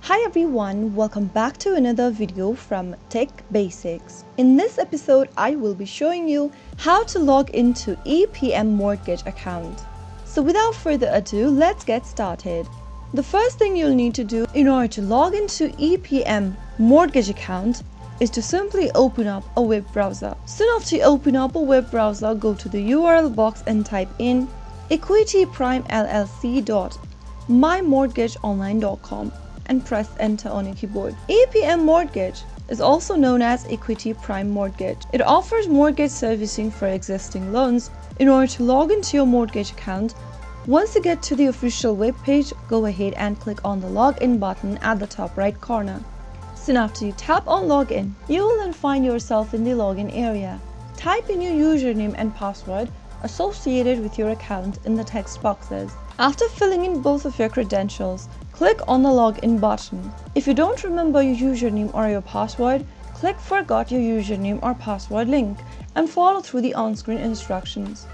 Hi everyone, welcome back to another video from Tech Basics. In this episode, I will be showing you how to log into EPM Mortgage account. So without further ado, let's get started. The first thing you'll need to do in order to log into EPM Mortgage account is to simply open up a web browser. Soon after you open up a web browser, go to the URL box and type in equityprimellc.mymortgageonline.com and press enter on your keyboard. EPM Mortgage is also known as Equity Prime Mortgage. It offers mortgage servicing for existing loans. In order to log into your mortgage account, once you get to the official web page, go ahead and click on the login button at the top right corner. Soon after you tap on login, you will then find yourself in the login area. Type in your username and password associated with your account in the text boxes. After filling in both of your credentials, click on the login button. If you don't remember your username or your password, click Forgot your username or password link and follow through the on-screen instructions.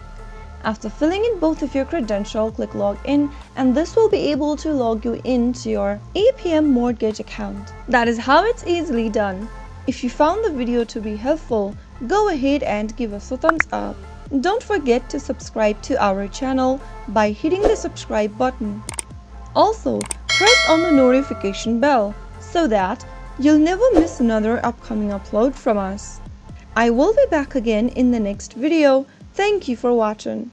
After filling in both of your credentials, click Login and this will be able to log you into your EPM Mortgage account. That is how it's easily done. If you found the video to be helpful, go ahead and give us a thumbs up. Don't forget to subscribe to our channel by hitting the subscribe button. Also, press on the notification bell so that you'll never miss another upcoming upload from us. I will be back again in the next video. Thank you for watching.